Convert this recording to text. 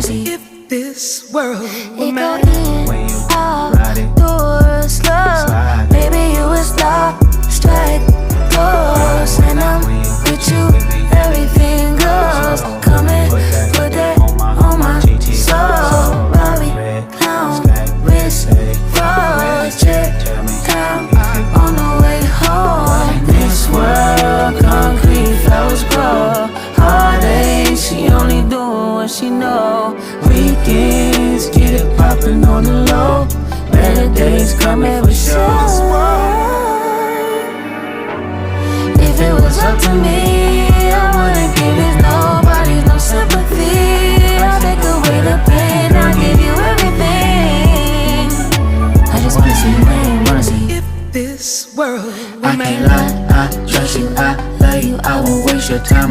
If this world were It go mine, in, out, do slow. Baby, you is lost, straight goes. And I'm with you, everything goes. Come and put that on my soul. Robbie, clown, wrist, rose, check down on the way home. This world, concrete flowers grow. Heartache, she only doing what she know. Weekends, get it poppin' on the low. Better days coming for sure.